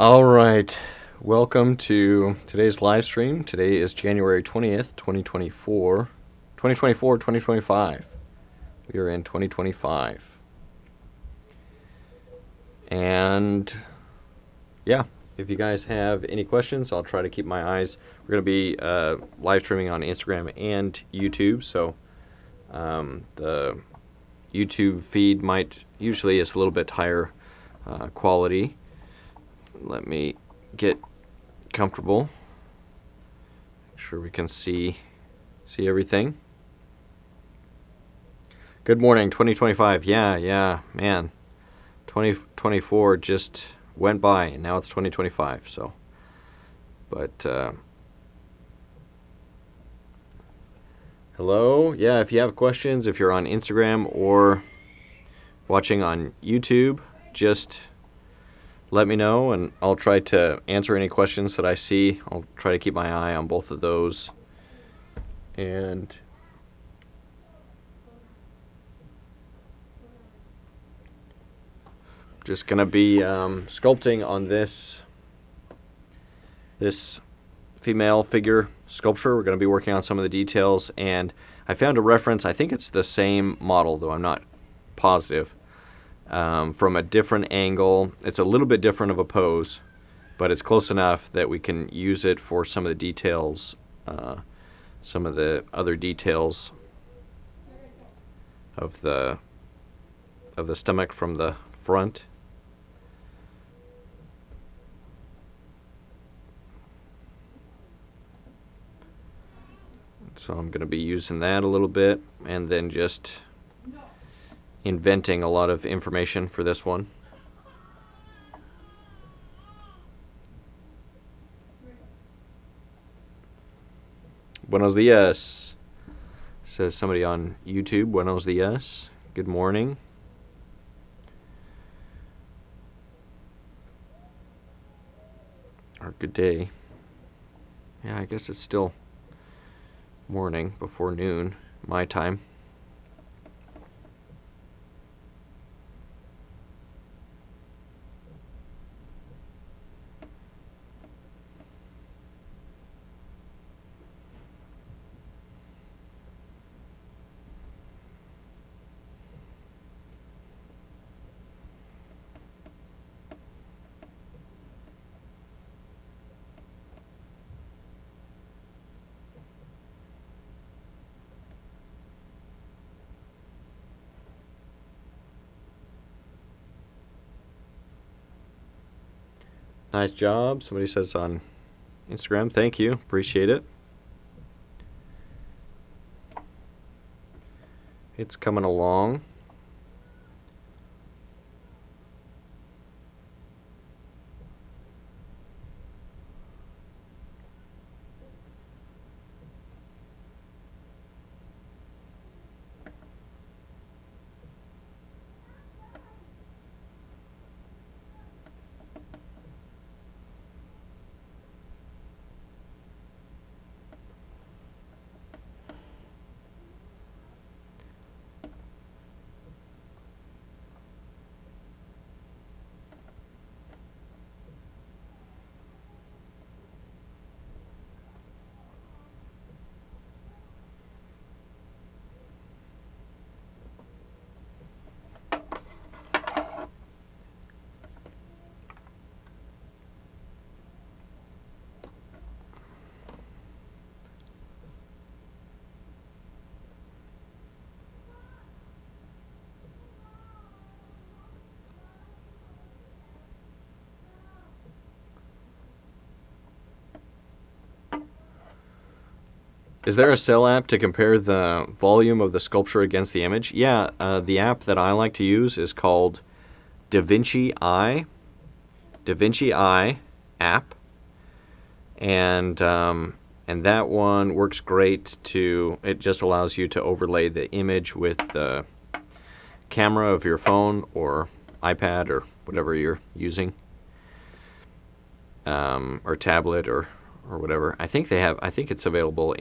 All right, welcome to today's live stream. Today is January 20th, 2024. 2025. We are in 2025. And yeah, if you guys have any questions, I'll try to keep my eyes. We're going to be live streaming on Instagram and YouTube, so the YouTube feed usually is a little bit higher quality. Let me get comfortable. Make sure we can see everything. Good morning, 2025. Yeah, man. 2024 just went by, and now it's 2025. So, but hello. Yeah, if you have questions, if you're on Instagram or watching on YouTube, just let me know, and I'll try to answer any questions that I see. I'll try to keep my eye on both of those. And just going to be sculpting on this female figure sculpture. We're going to be working on some of the details, and I found a reference. I think it's the same model, though I'm not positive. From a different angle. It's a little bit different of a pose, but it's close enough that we can use it for some of the details, some of the other details of the stomach from the front. So I'm going to be using that a little bit, and then just inventing a lot of information for this one. Buenos dias, says somebody on YouTube. Buenos dias. Good morning. Or good day. Yeah, I guess it's still morning before noon, my time. Nice job. Somebody says on Instagram. Thank you. Appreciate it. It's coming along. Is there a cell app to compare the volume of the sculpture against the image? Yeah, the app that I like to use is called DaVinci Eye. DaVinci Eye app. And that one works great it just allows you to overlay the image with the camera of your phone or iPad or whatever you're using. Or tablet or whatever. I think it's available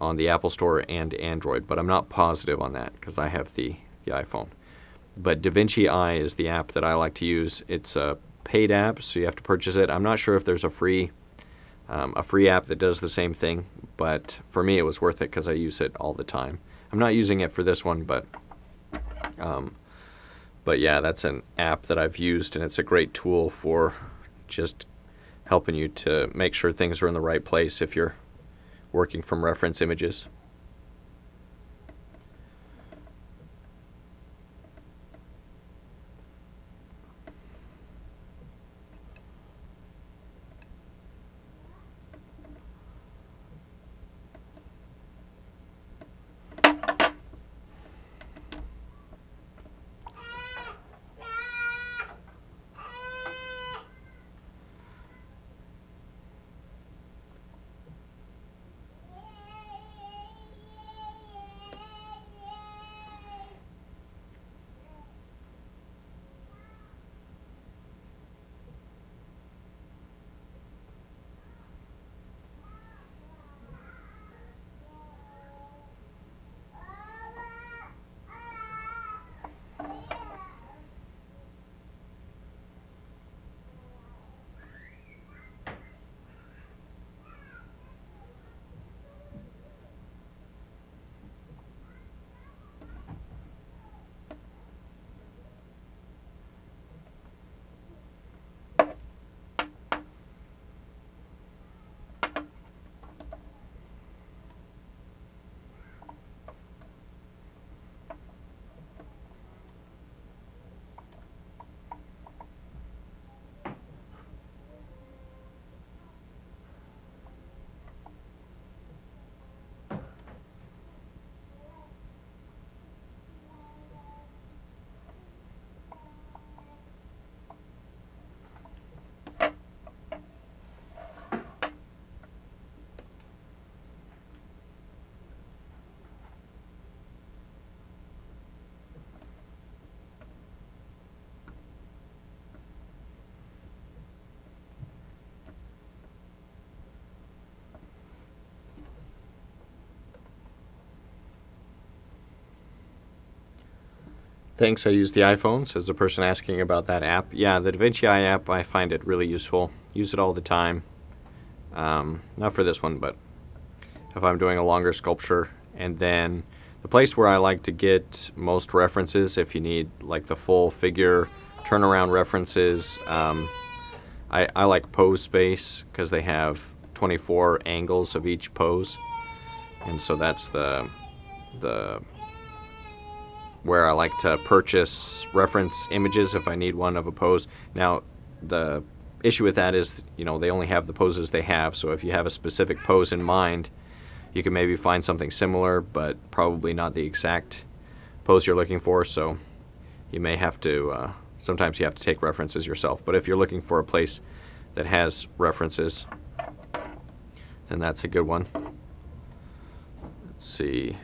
on the Apple Store and Android, but I'm not positive on that because I have the iPhone. But DaVinci Eye is the app that I like to use. It's paid app, so you have to purchase it. I'm not sure if there's a free app that does the same thing, but for me it was worth it because I use it all the time. I'm not using it for this one, but yeah, that's an app that I've used, and it's a great tool for just helping you to make sure things are in the right place if you're working from reference images. Thanks, I use the iPhone, says the person asking about that app. Yeah, the DaVinci Eye app, I find it really useful. Use it all the time. Not for this one, but if I'm doing a longer sculpture. And then the place where I like to get most references, if you need like the full figure turnaround references, I like Pose Space because they have 24 angles of each pose. And so that's the where I like to purchase reference images if I need one of a pose. Now, the issue with that is, they only have the poses they have, so if you have a specific pose in mind, you can maybe find something similar, but probably not the exact pose you're looking for, so you may have to, sometimes you have to take references yourself. But if you're looking for a place that has references, then that's a good one. Let's see.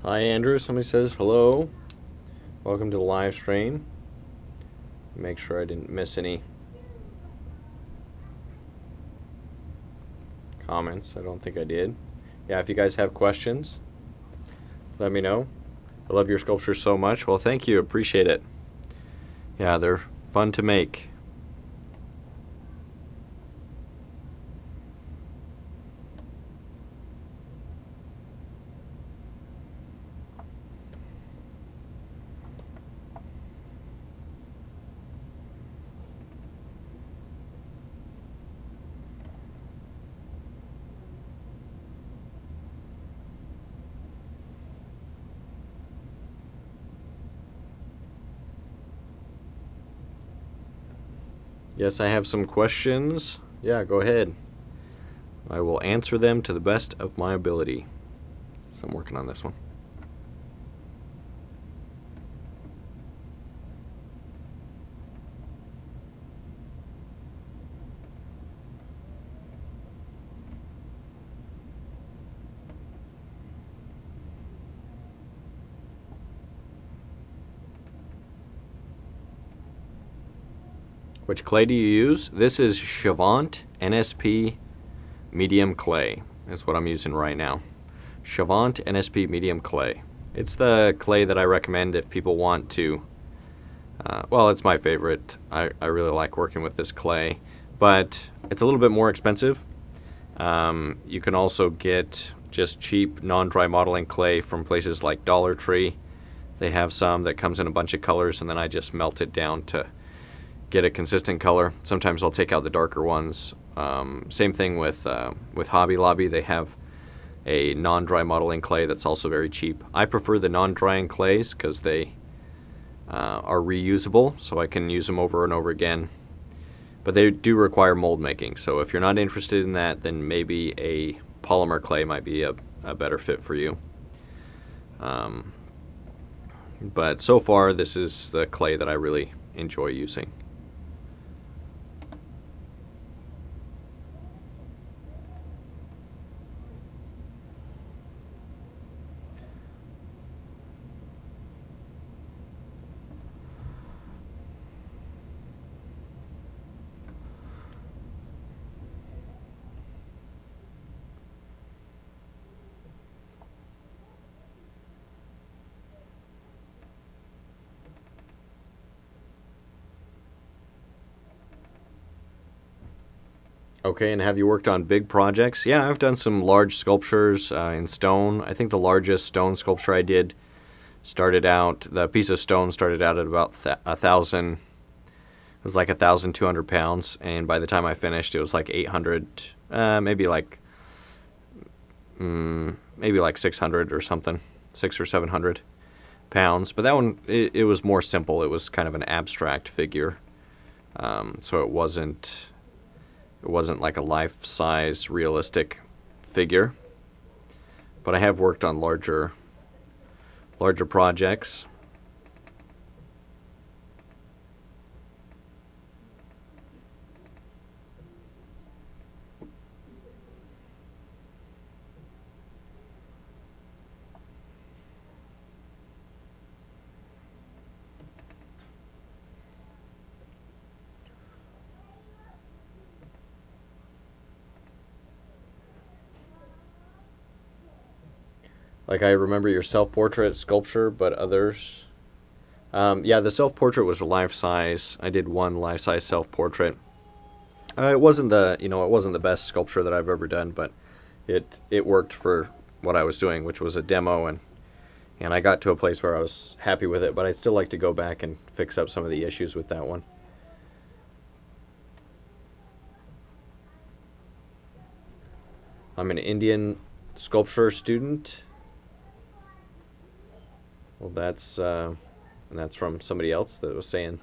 Hi, Andrew. Somebody says hello. Welcome to the live stream. Make sure I didn't miss any comments. I don't think I did. Yeah, if you guys have questions, let me know. I love your sculptures so much. Well, thank you. Appreciate it. Yeah, they're fun to make. Yes, I have some questions. Yeah, go ahead. I will answer them to the best of my ability. So I'm working on this one. Which clay do you use? This is Chavant NSP Medium Clay is what I'm using right now. Chavant NSP Medium Clay. It's the clay that I recommend if people want to, well, it's my favorite. I really like working with this clay, but it's a little bit more expensive. You can also get just cheap non-dry modeling clay from places like Dollar Tree. They have some that comes in a bunch of colors, and then I just melt it down to get a consistent color. Sometimes I'll take out the darker ones. Same thing with Hobby Lobby. They have a non-dry modeling clay that's also very cheap. I prefer the non-drying clays because they are reusable, so I can use them over and over again. But they do require mold making, so if you're not interested in that, then maybe a polymer clay might be a better fit for you. But so far, this is the clay that I really enjoy using. Okay, and have you worked on big projects? Yeah, I've done some large sculptures in stone. I think the largest stone sculpture I did the piece of stone started out at about 1,000. It was like 1,200 pounds, and by the time I finished, it was like 800, maybe like 600 or something, 600 or 700 pounds. But that one, it was more simple. It was kind of an abstract figure, so it wasn't like a life-size realistic figure. But I have worked on larger projects. Like, I remember your self-portrait sculpture, but others... yeah, the self-portrait was a life-size. I did one life-size self-portrait. It wasn't it wasn't the best sculpture that I've ever done, but it worked for what I was doing, which was a demo, and I got to a place where I was happy with it, but I'd still like to go back and fix up some of the issues with that one. I'm an Indian sculpture student. Well, that's from somebody else that was saying,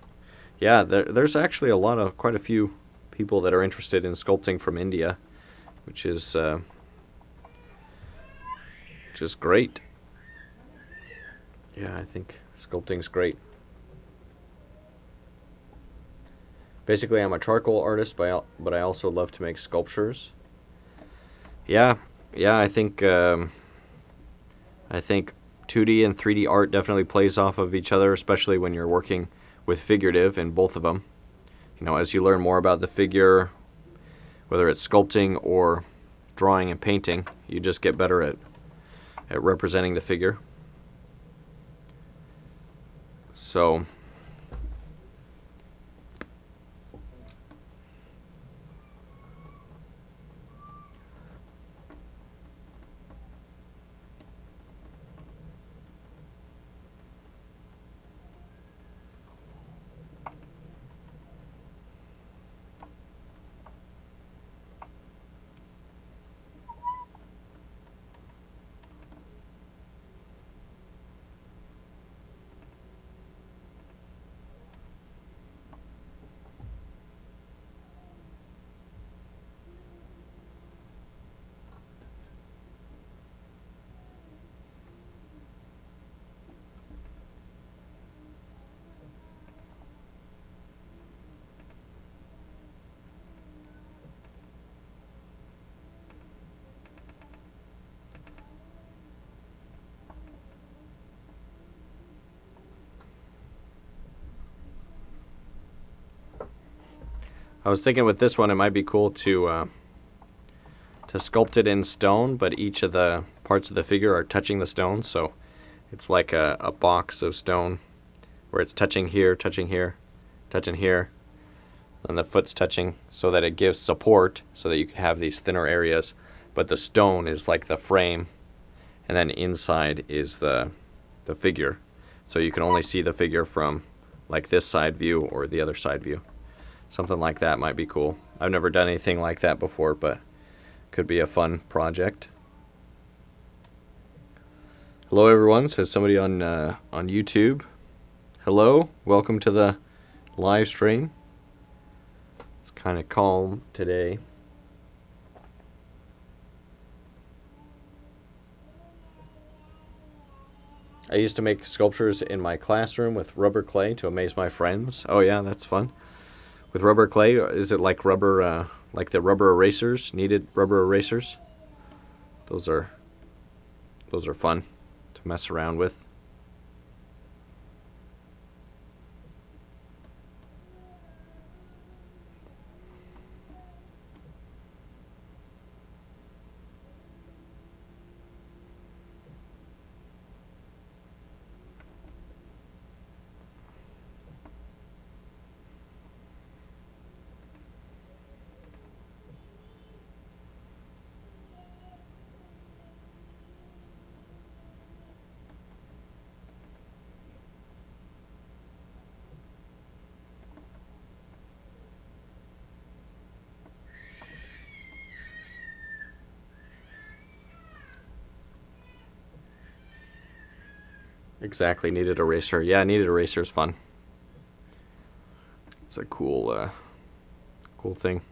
yeah, there's actually quite a few people that are interested in sculpting from India, which is great. Yeah, I think sculpting's great. Basically, I'm a charcoal artist, but I also love to make sculptures. Yeah, I think 2D and 3D art definitely plays off of each other, especially when you're working with figurative in both of them. As you learn more about the figure, whether it's sculpting or drawing and painting, you just get better at representing the figure. So, I was thinking with this one, it might be cool to sculpt it in stone, but each of the parts of the figure are touching the stone, so it's like a box of stone where it's touching here, touching here, touching here, and the foot's touching, so that it gives support so that you can have these thinner areas, but the stone is like the frame, and then inside is the figure, so you can only see the figure from like this side view or the other side view. Something like that might be cool. I've never done anything like that before, but could be a fun project. Hello everyone, says somebody on YouTube. Hello, welcome to the live stream. It's kind of calm today. I used to make sculptures in my classroom with rubber clay to amaze my friends. Oh yeah, that's fun. With rubber clay, is it like rubber, like the rubber erasers, kneaded rubber erasers? Those are fun to mess around with. Exactly, kneaded eraser. Yeah, kneaded eraser is fun. It's a cool thing.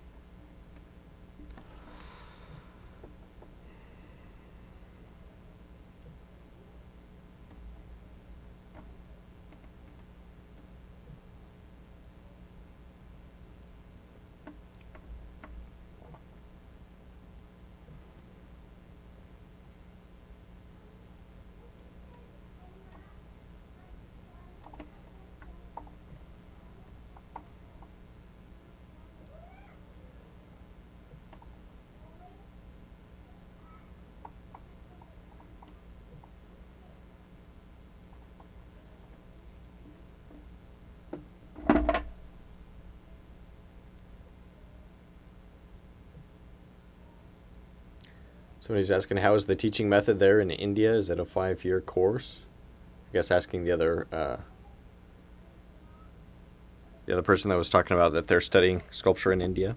Somebody's asking, how is the teaching method there in India? Is it a 5-year course? I guess asking the other person that was talking about that they're studying sculpture in India.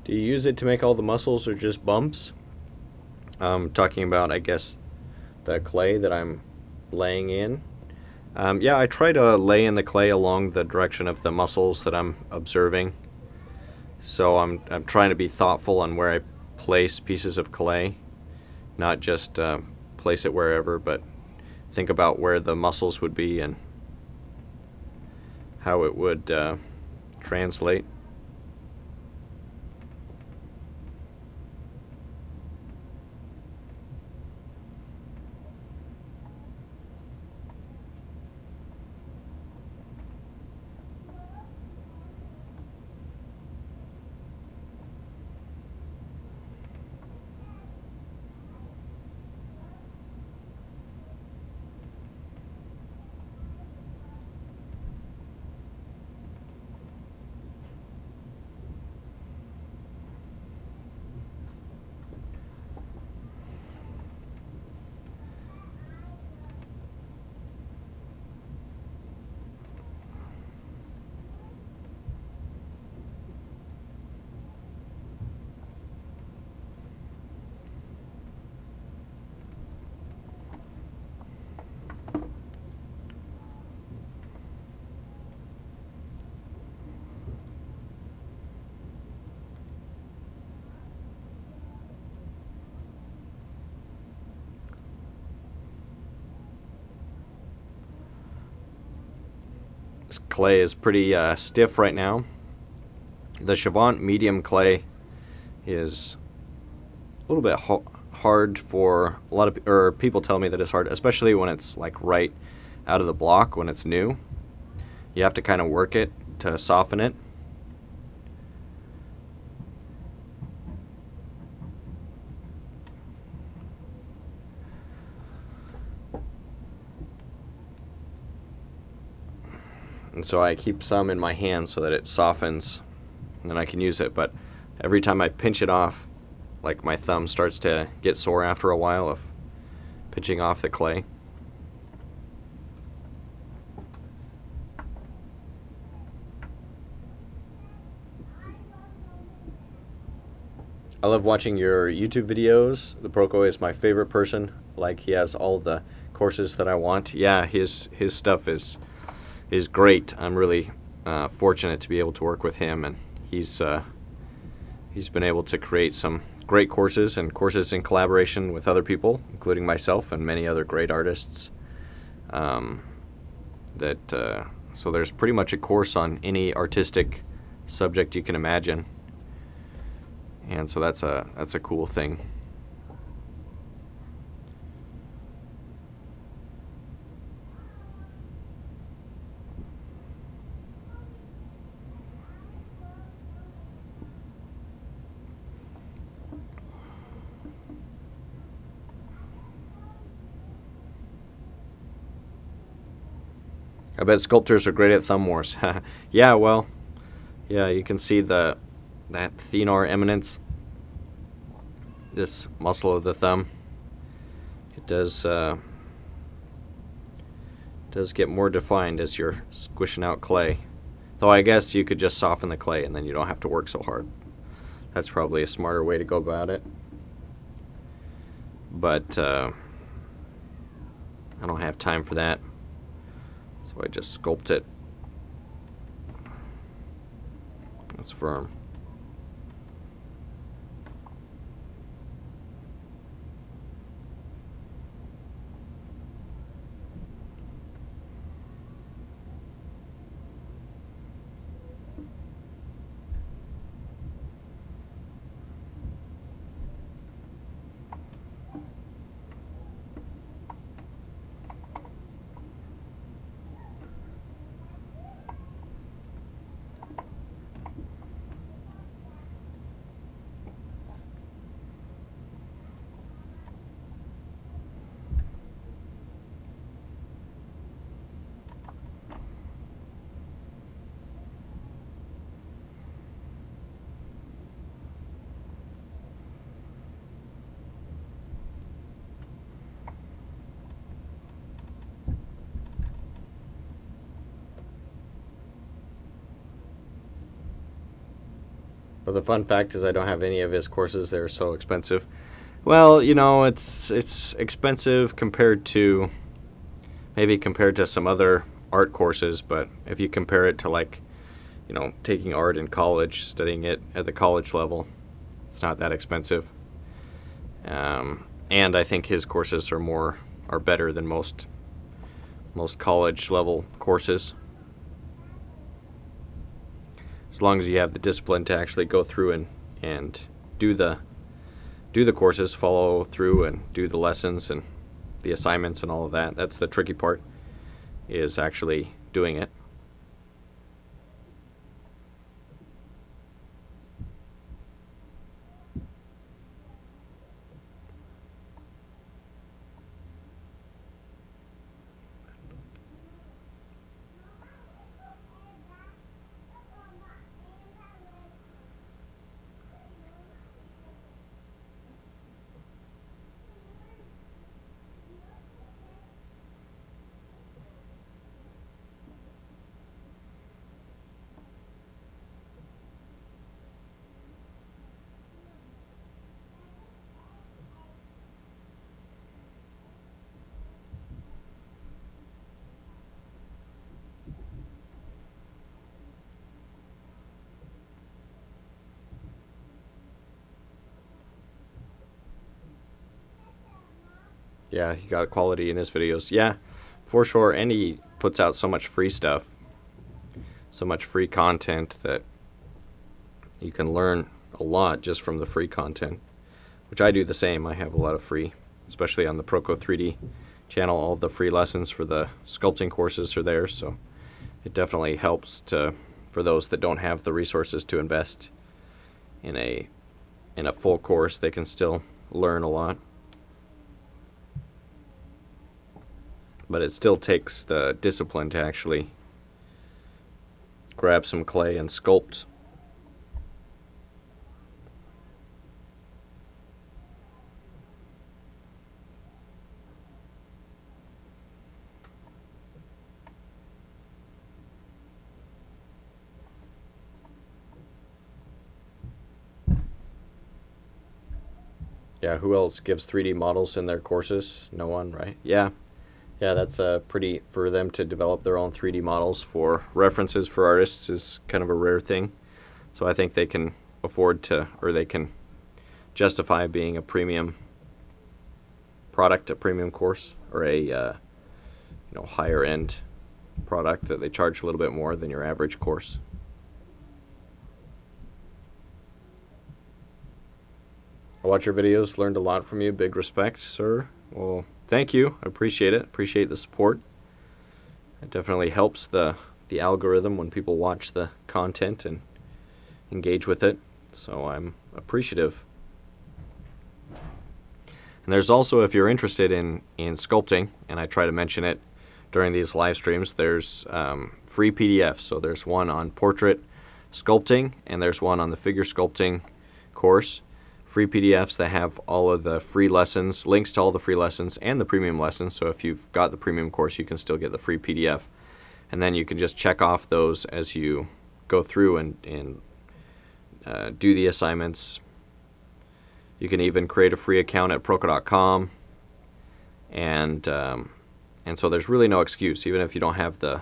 Do you use it to make all the muscles or just bumps? Talking about, I guess, the clay that I'm laying in. Yeah, I try to lay in the clay along the direction of the muscles that I'm observing. So I'm trying to be thoughtful on where I place pieces of clay, not just place it wherever, but think about where the muscles would be and how it would translate. This clay is pretty stiff right now. The Chavant medium clay is a little bit hard for a lot of people tell me that it's hard, especially when it's like right out of the block when it's new. You have to kind of work it to soften it. And so I keep some in my hand so that it softens and then I can use it. But every time I pinch it off, like my thumb starts to get sore after a while of pinching off the clay. I love watching your YouTube videos. The Proco is my favorite person. Like, he has all the courses that I want. Yeah, his stuff is great. I'm really fortunate to be able to work with him, and he's been able to create some great courses and courses in collaboration with other people, including myself and many other great artists. So there's pretty much a course on any artistic subject you can imagine, and so that's a cool thing. I bet sculptors are great at thumb wars. Yeah, well, yeah, you can see that thenar eminence, this muscle of the thumb. It does get more defined as you're squishing out clay. Though I guess you could just soften the clay and then you don't have to work so hard. That's probably a smarter way to go about it. But I don't have time for that. So I just sculpt it. It's firm. But the fun fact is I don't have any of his courses. They're so expensive. Well, it's expensive compared to some other art courses, but if you compare it to, like, taking art in college, studying it at the college level, it's not that expensive. And I think his courses are better than most college level courses. As long as you have the discipline to actually go through and do the courses, follow through and do the lessons and the assignments and all of that. That's the tricky part, is actually doing it. Yeah, he got quality in his videos. Yeah, for sure. And he puts out so much free stuff, so much free content that you can learn a lot just from the free content, which I do the same. I have a lot of free, especially on the Proco 3D channel. All of the free lessons for the sculpting courses are there, so it definitely helps for those that don't have the resources to invest in a full course. They can still learn a lot. But it still takes the discipline to actually grab some clay and sculpt. Yeah, who else gives 3D models in their courses? No one, right? Yeah. Yeah, that's pretty, for them to develop their own 3D models for references for artists is kind of a rare thing. So I think they can afford to, or they can justify being a premium product, a premium course, or a higher end product that they charge a little bit more than your average course. I watch your videos, learned a lot from you. Big respect, sir. Well, thank you. I appreciate it. Appreciate the support. It definitely helps the algorithm when people watch the content and engage with it. So I'm appreciative. And there's also, if you're interested in sculpting, and I try to mention it during these live streams, there's free PDFs. So there's one on portrait sculpting, and there's one on the figure sculpting course. Free PDFs that have all of the free lessons, links to all the free lessons, and the premium lessons. So if you've got the premium course, you can still get the free PDF. And then you can just check off those as you go through and do the assignments. You can even create a free account at Proco.com. And so there's really no excuse, even if you don't have the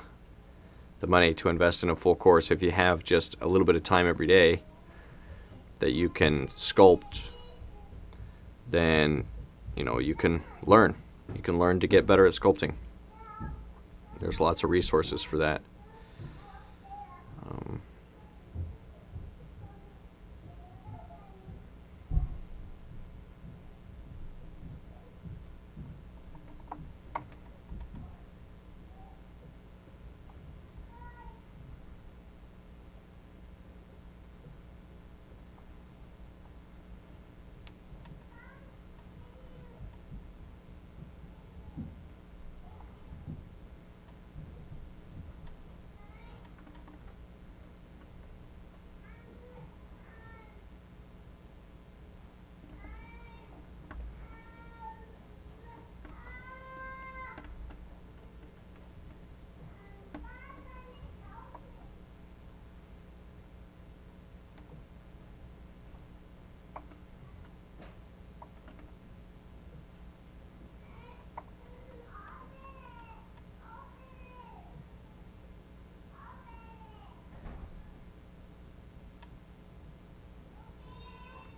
money to invest in a full course. If you have just a little bit of time every day that you can sculpt, then you can learn. You can learn to get better at sculpting. There's lots of resources for that.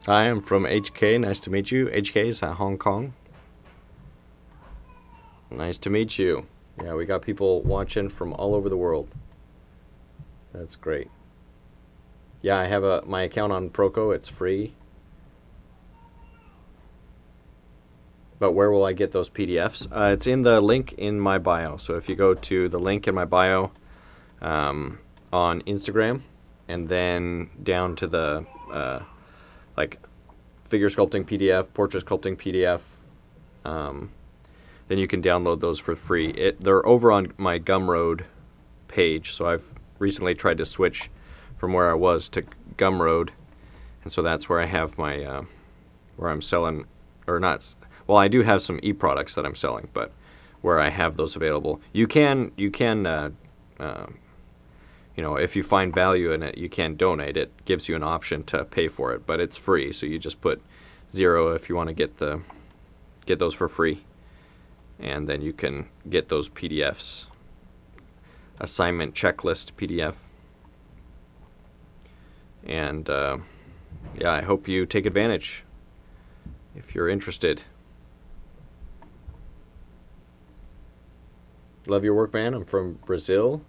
I am from AJK. Nice to meet you. AJK is at Hong Kong. Nice to meet you. Yeah, we got people watching from all over the world. That's great. Yeah, I have my account on Proco. It's free. But where will I get those PDFs? It's in the link in my bio. So if you go to the link in my bio on Instagram, and then down to the like figure sculpting PDF, portrait sculpting PDF, then you can download those for free. They're over on my Gumroad page, so I've recently tried to switch from where I was to Gumroad, and so that's where I have my where I'm selling, or not. Well, I do have some e-products that I'm selling, but where I have those available, you can if you find value in it, you can donate. It gives you an option to pay for it, but it's free. So you just put 0 if you want to get those for free, and then you can get those PDFs, assignment checklist PDF. And yeah, I hope you take advantage if you're interested. Love your work, man. I'm from Brazil.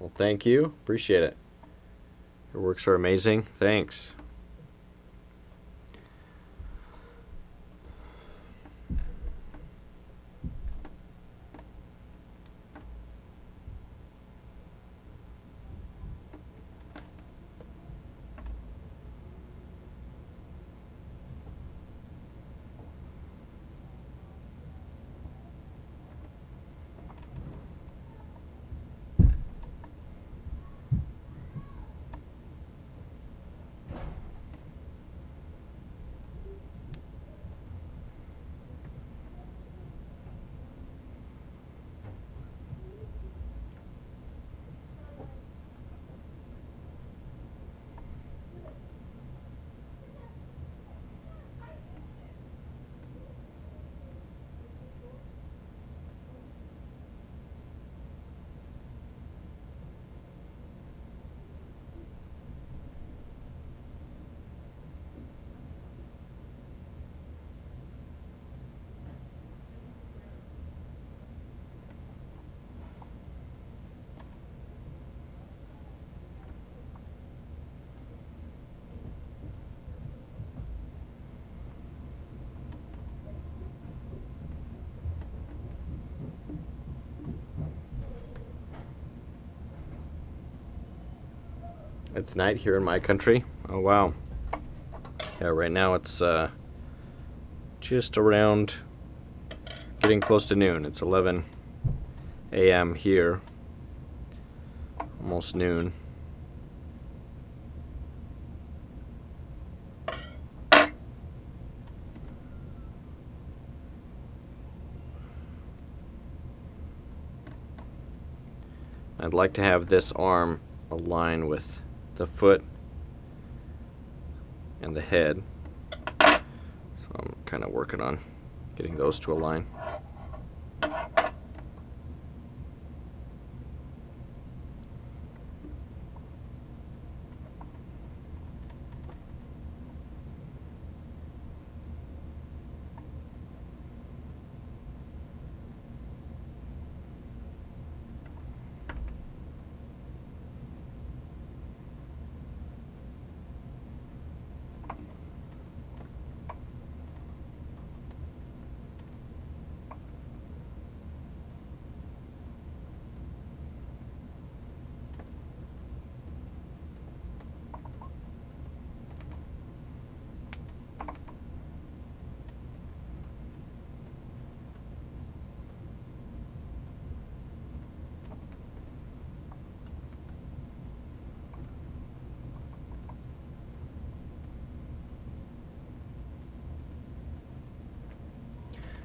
Well, thank you. Appreciate it. Your works are amazing. Thanks. It's night here in my country. Oh wow. Yeah, right now it's just around getting close to noon. It's 11 a.m. here. Almost noon. I'd like to have this arm align with the foot and the head. So I'm kind of working on getting those to align.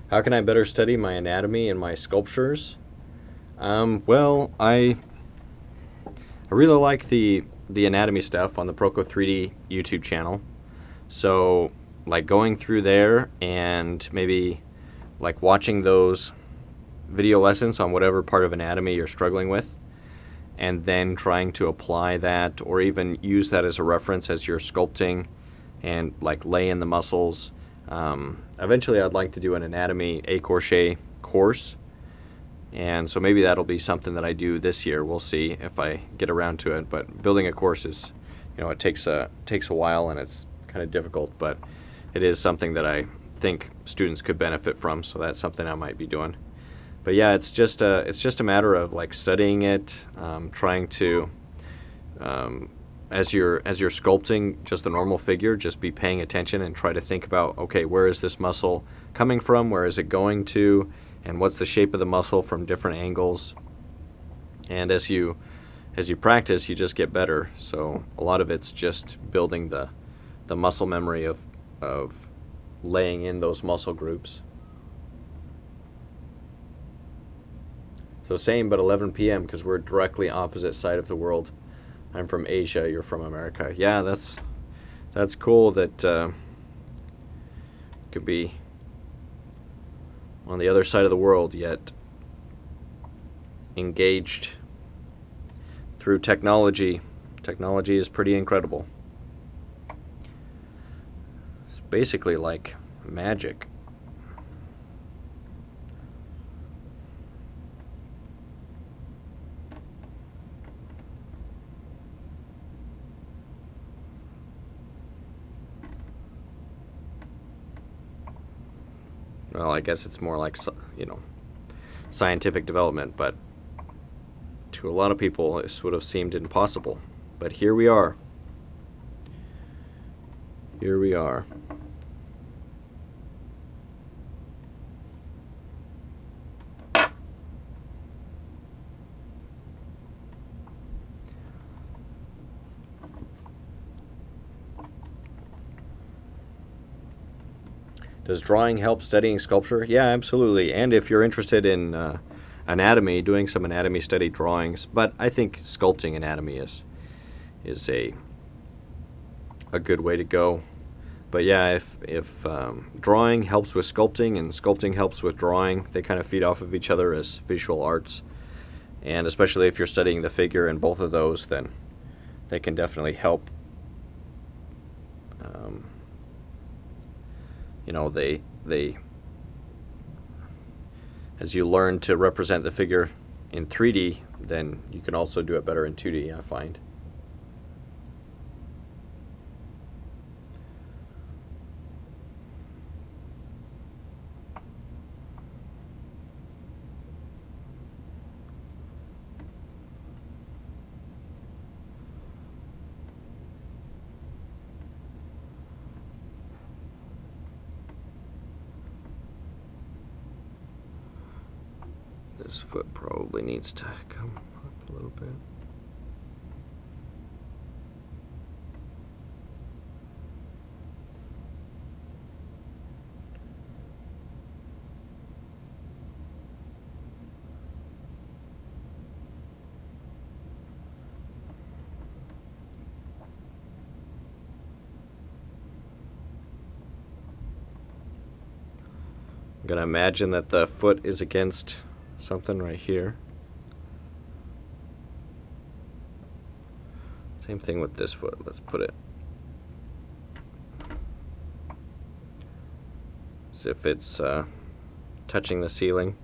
How can I better study my anatomy and my sculptures? Well, I really like the anatomy stuff on the Proco 3D YouTube channel. So, like going through there and maybe like watching those video lessons on whatever part of anatomy you're struggling with, and then trying to apply that or even use that as a reference as you're sculpting and like lay in the muscles. Eventually I'd like to do an anatomy A-crochet course, and so maybe that'll be something that I do this year. We'll see if I get around to it, but building a course is, it takes a while and it's kind of difficult, but it is something that I think students could benefit from, so that's something I might be doing. But yeah, it's just a matter of like studying it, trying to as you're sculpting just the normal figure, just be paying attention and try to think about, okay, where is this muscle coming from, where is it going to, and what's the shape of the muscle from different angles. And as you practice, you just get better. So a lot of it's just building the muscle memory of laying in those muscle groups. So same, but 11 p.m. because we're directly opposite side of the world. I'm from Asia, you're from America. Yeah, that's cool that could be on the other side of the world, yet engaged through technology. Technology is pretty incredible. It's basically like magic. Well, I guess it's more like, scientific development, but to a lot of people this would have seemed impossible. But here we are. Here we are. Does drawing help studying sculpture? Yeah, absolutely. And if you're interested in anatomy, doing some anatomy study drawings, but I think sculpting anatomy is a good way to go. But yeah, if drawing helps with sculpting and sculpting helps with drawing, they kind of feed off of each other as visual arts. And especially if you're studying the figure in both of those, then they can definitely help. They as you learn to represent the figure in 3D, then you can also do it better in 2D, I find. This foot probably needs to come up a little bit. I'm going to imagine that the foot is against something right here. Same thing with this foot. Let's put it as if it's touching the ceiling.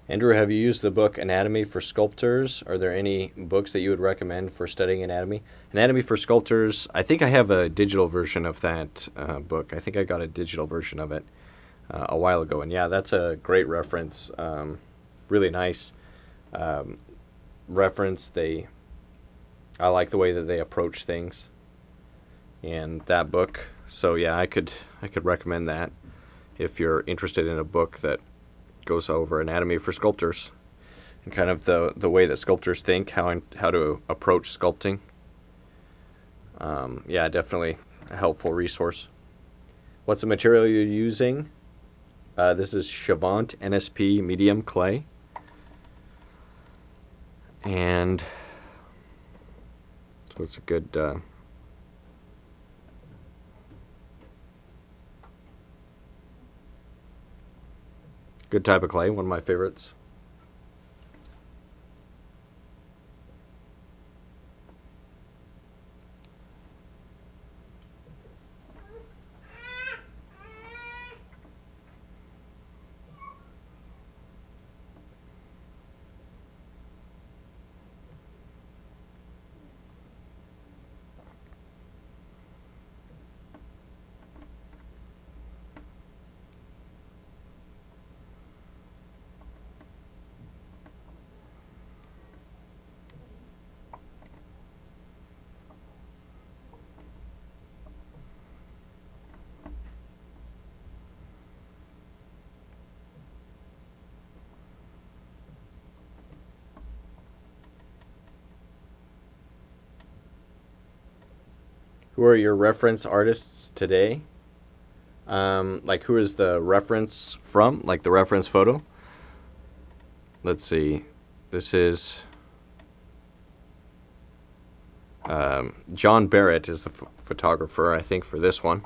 Andrew, have you used the book Anatomy for Sculptors? Are there any books that you would recommend for studying anatomy? Anatomy for Sculptors, I think I have a digital version of that book. I think I got a digital version of it a while ago. And yeah, that's a great reference. Really nice reference. I like the way that they approach things in that book. So yeah, I could recommend that if you're interested in a book that goes over anatomy for sculptors and kind of the way that sculptors think, how to approach sculpting. Yeah, definitely a helpful resource. What's the material you're using? This is Chavant NSP medium clay. And so it's a good good type of clay, one of my favorites. Who are your reference artists today? Like, who is the reference from? Like the reference photo? Let's see. This is John Barrett is the photographer, I think, for this one.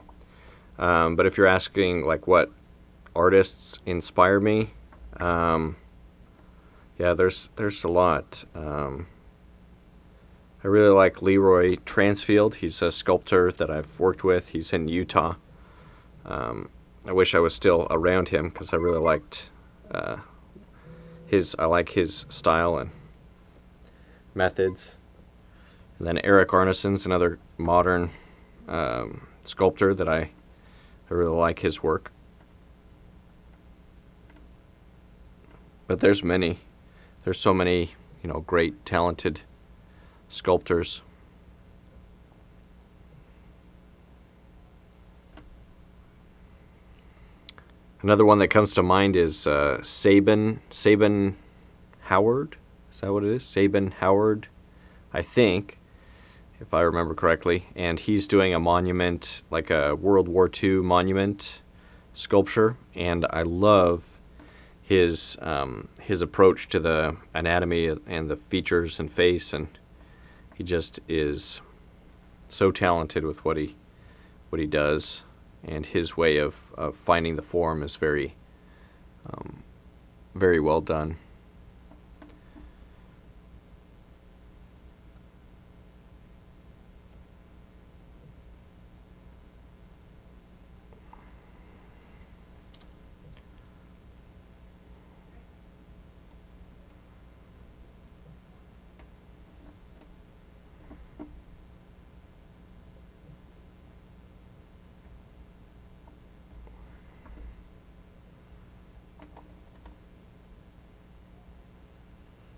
But if you're asking like what artists inspire me, yeah, there's a lot. I really like Leroy Transfield. He's a sculptor that I've worked with. He's in Utah. I wish I was still around him because I really liked I like his style and methods. And then Eric Arneson's another modern sculptor that I really like his work. But there's so many, great, talented sculptors. Another one that comes to mind is Sabin Howard. Is that what it is? Sabin Howard, I think, if I remember correctly. And he's doing a monument, like a World War II monument sculpture. And I love his approach to the anatomy and the features and face, and he just is so talented with what he what he does, and his way of finding the form is very, very well done.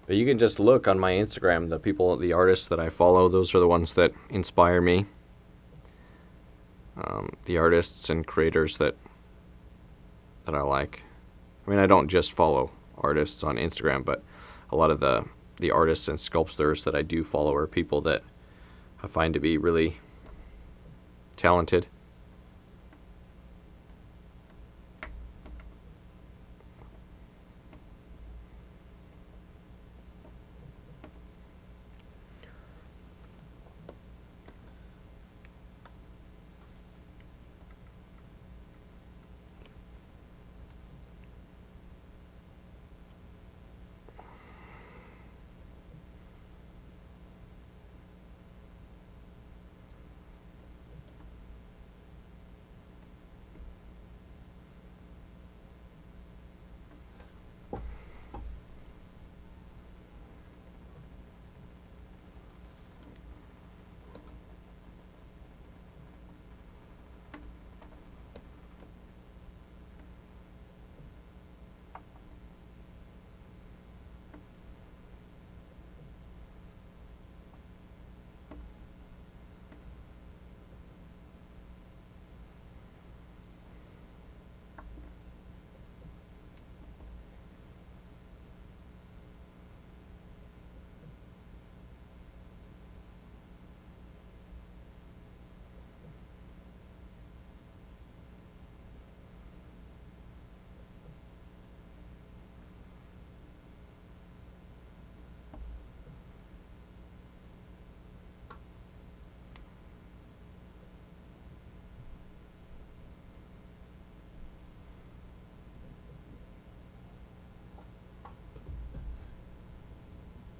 But you can just look on my Instagram, the artists that I follow, those are the ones that inspire me. The artists and creators that I like. I mean, I don't just follow artists on Instagram, but a lot of the artists and sculptors that I do follow are people that I find to be really talented.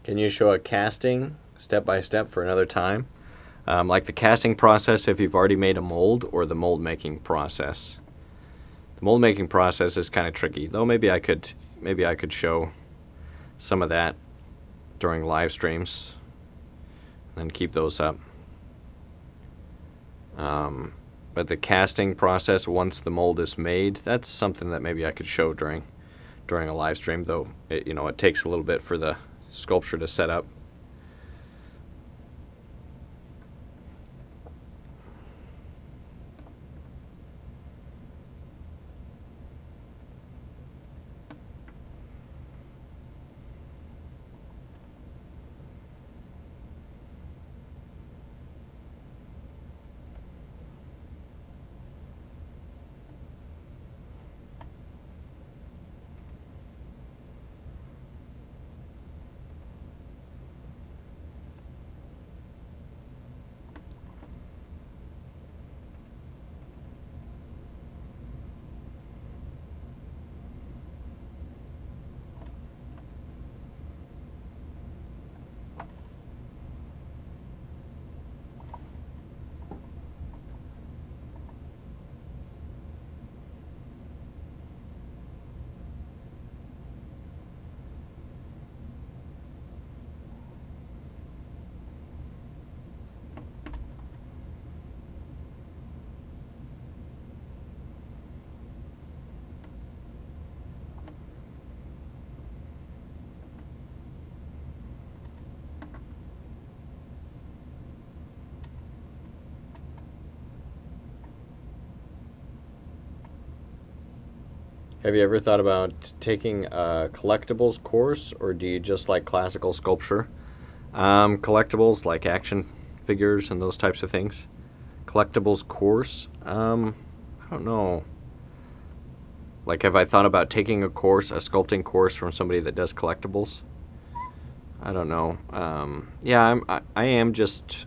Can you show a casting step by step for another time? Like the casting process if you've already made a mold, or the mold making process. The mold making process is kind of tricky, though maybe I could show some of that during live streams and keep those up. But the casting process once the mold is made, that's something that maybe I could show during a live stream, though it takes a little bit for the sculpture to set up. Have you ever thought about taking a collectibles course, or do you just like classical sculpture? Collectibles like action figures and those types of things. Collectibles course? I don't know. Like, have I thought about taking a course, a sculpting course from somebody that does collectibles? I don't know. Yeah,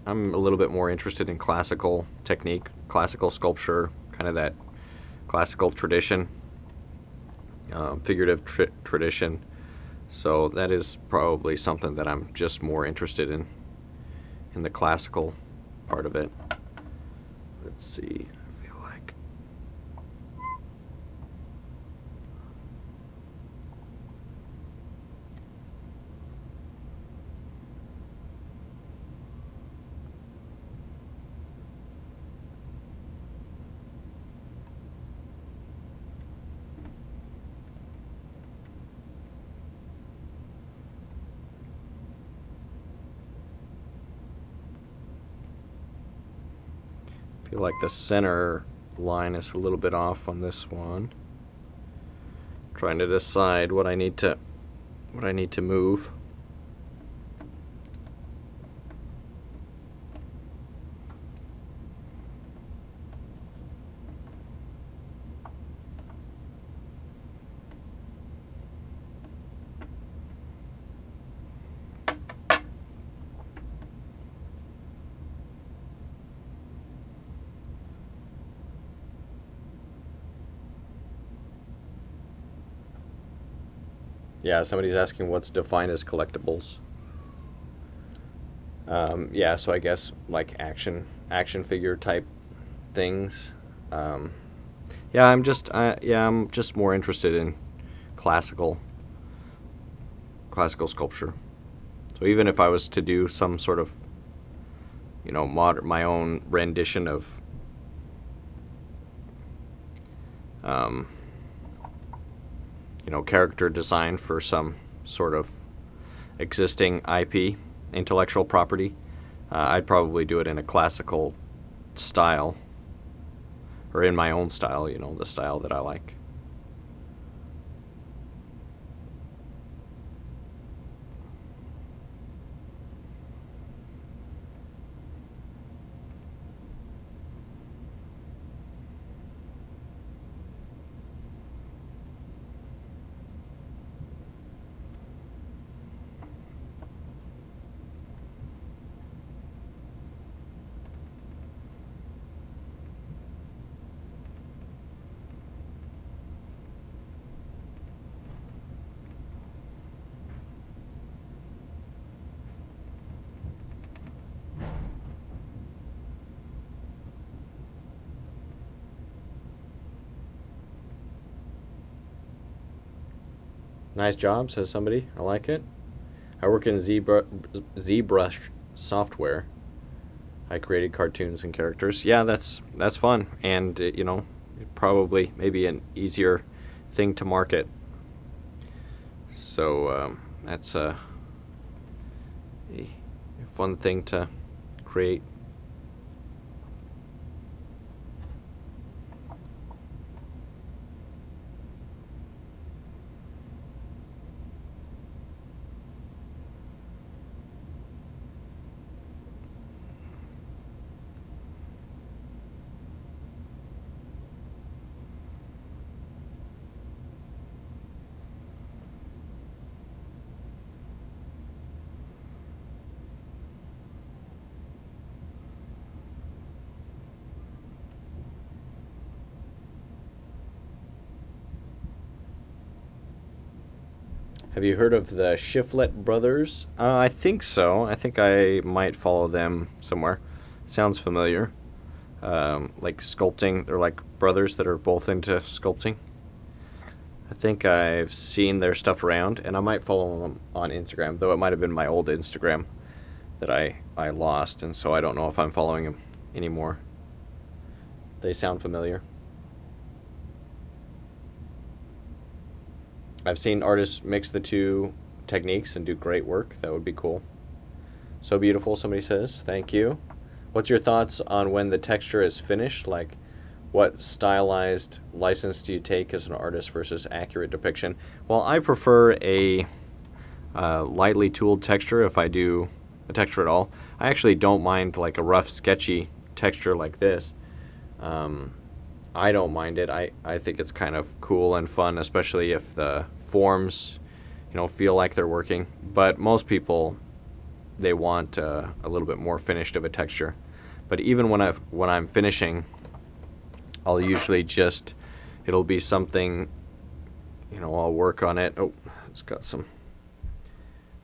I'm a little bit more interested in classical technique, classical sculpture, kind of that classical tradition, figurative tradition. So that is probably something that I'm just more interested in the classical part of it. Let's see. I feel like the center line is a little bit off on this one. Trying to decide what I need to move. Yeah, somebody's asking what's defined as collectibles. Yeah, so I guess like action figure type things. Yeah, I'm just more interested in classical sculpture. So even if I was to do some sort of, my own rendition of character design for some sort of existing IP, intellectual property, I'd probably do it in a classical style, or in my own style, the style that I like. Nice job, says somebody. I like it. I work in ZBrush software. I created cartoons and characters. Yeah, that's fun, and probably maybe an easier thing to market. So that's a fun thing to create. Have you heard of the Shiflett brothers? I think so. I think I might follow them somewhere. Sounds familiar. Like sculpting. They're like brothers that are both into sculpting. I think I've seen their stuff around, and I might follow them on Instagram, though it might have been my old Instagram that I lost, and so I don't know if I'm following them anymore. They sound familiar. I've seen artists mix the two techniques and do great work. That would be cool. So beautiful, somebody says. Thank you. What's your thoughts on when the texture is finished? Like, what stylized license do you take as an artist versus accurate depiction? Well, I prefer a lightly tooled texture if I do a texture at all. I actually don't mind like a rough, sketchy texture like this. I don't mind it. I think it's kind of cool and fun, especially if the forms, feel like they're working. But most people, they want a little bit more finished of a texture. But even when I'm finishing, I'll usually just, it'll be something, I'll work on it. Oh, it's got some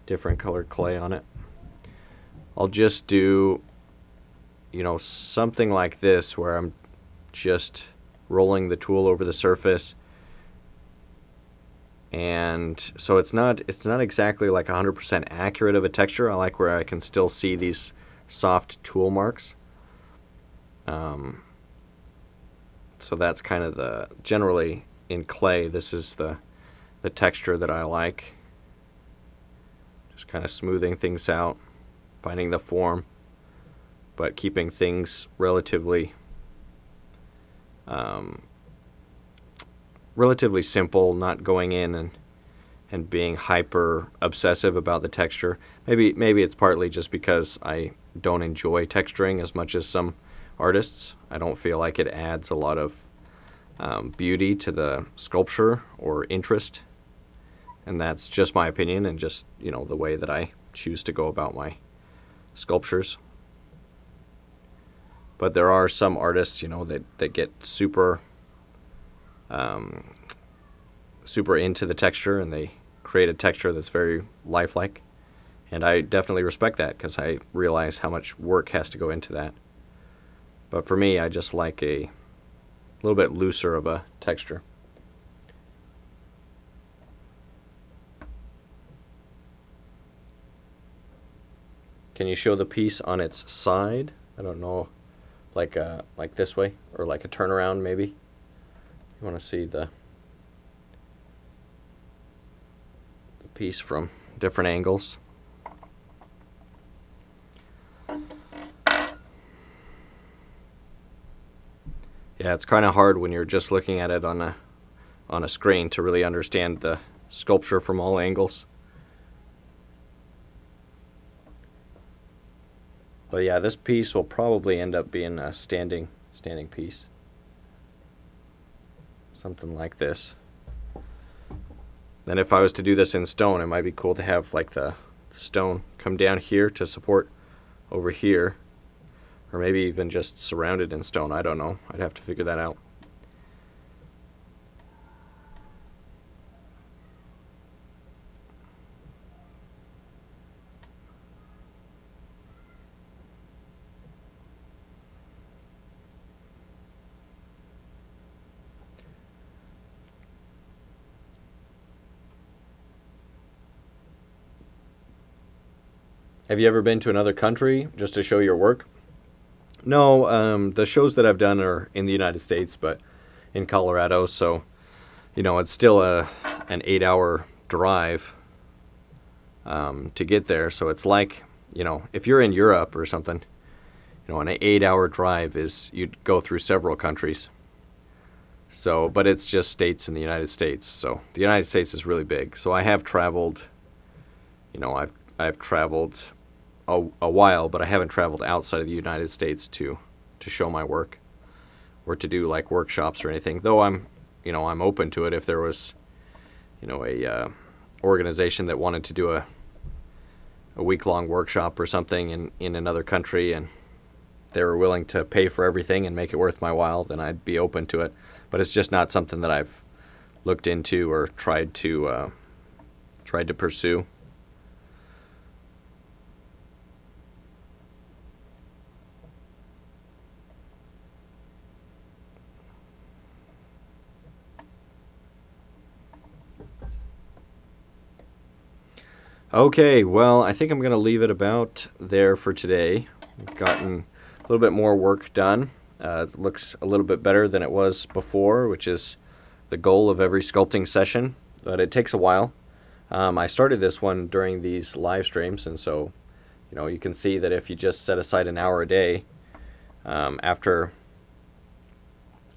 different colored clay on it. I'll just do, something like this where I'm just rolling the tool over the surface. And so it's not exactly like 100% accurate of a texture. I like where I can still see these soft tool marks. So that's kind of generally in clay, this is the texture that I like. Just kind of smoothing things out, finding the form, but keeping things relatively simple, not going in and being hyper obsessive about the texture. Maybe it's partly just because I don't enjoy texturing as much as some artists. I don't feel like it adds a lot of beauty to the sculpture or interest, and that's just my opinion and just the way that I choose to go about my sculptures. But there are some artists that get super into the texture, and they create a texture that's very lifelike, and I definitely respect that because I realize how much work has to go into that. But for me, I just like a little bit looser of a texture. Can you show the piece on its side? I don't know, like this way, or like a turnaround maybe. You want to see the piece from different angles. Yeah, it's kind of hard when you're just looking at it on a screen to really understand the sculpture from all angles. But yeah, this piece will probably end up being a standing piece. Something like this. Then if I was to do this in stone, it might be cool to have like the stone come down here to support over here. Or maybe even just surrounded in stone. I don't know. I'd have to figure that out. Have you ever been to another country just to show your work? No, the shows that I've done are in the United States, but in Colorado, so it's still an 8-hour drive to get there. So it's like, if you're in Europe or something, an 8-hour drive is, you'd go through several countries. So, but it's just states in the United States. So the United States is really big. So I have traveled, I've traveled a while, but I haven't traveled outside of the United States to show my work or to do like workshops or anything. Though I'm open to it if there was, a organization that wanted to do a week-long workshop or something in another country, and they were willing to pay for everything and make it worth my while, then I'd be open to it. But it's just not something that I've looked into or tried to pursue. Okay, well, I think I'm going to leave it about there for today. I've gotten a little bit more work done. It looks a little bit better than it was before, which is the goal of every sculpting session, but it takes a while. I started this one during these live streams, and so you can see that if you just set aside an hour a day, after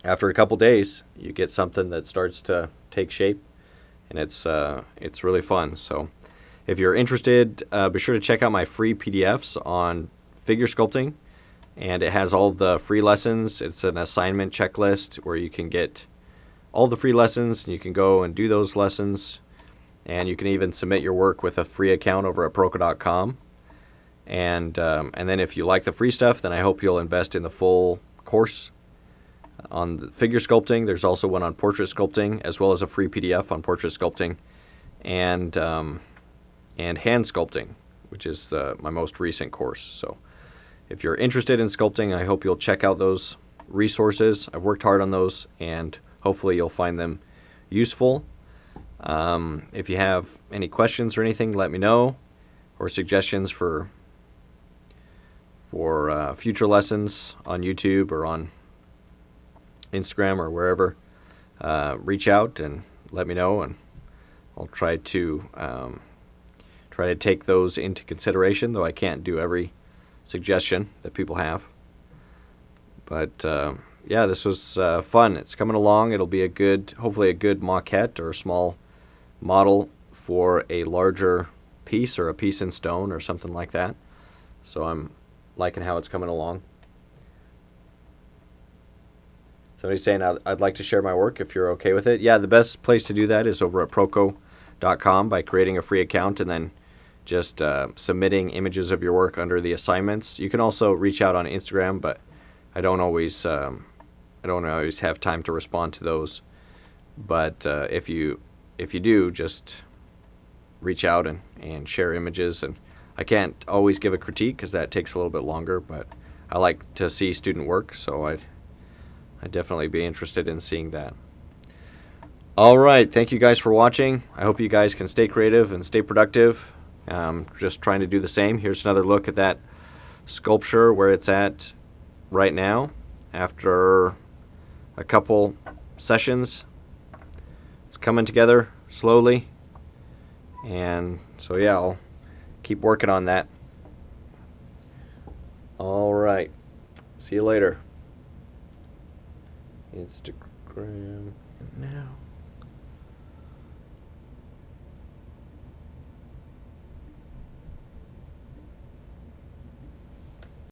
a couple days, you get something that starts to take shape, and it's really fun. So if you're interested, be sure to check out my free PDFs on figure sculpting, and it has all the free lessons. It's an assignment checklist where you can get all the free lessons, and you can go and do those lessons, and you can even submit your work with a free account over at Proko.com. And then if you like the free stuff, then I hope you'll invest in the full course. on the figure sculpting. There's also one on portrait sculpting, as well as a free PDF on portrait sculpting and hand sculpting, which is my most recent course. So if you're interested in sculpting, I hope you'll check out those resources. I've worked hard on those, and hopefully you'll find them useful. If you have any questions or anything, let me know, or suggestions for future lessons on YouTube or on Instagram or wherever. Reach out and let me know, and I'll try to take those into consideration, though I can't do every suggestion that people have. But yeah, this was fun. It's coming along. It'll be hopefully a good maquette or a small model for a larger piece or a piece in stone or something like that. So I'm liking how it's coming along. Somebody's saying I'd like to share my work if you're okay with it. Yeah, the best place to do that is over at proco.com by creating a free account and then just submitting images of your work under the assignments. You can also reach out on Instagram, but I don't always have time to respond to those. But if you do, just reach out and share images. And I can't always give a critique because that takes a little bit longer, but I like to see student work, so I'd definitely be interested in seeing that. All right, thank you guys for watching. I hope you guys can stay creative and stay productive. Just trying to do the same. Here's another look at that sculpture, where it's at right now after a couple sessions. It's coming together slowly, and so yeah, I'll keep working on that. All right, see you later. Instagram now.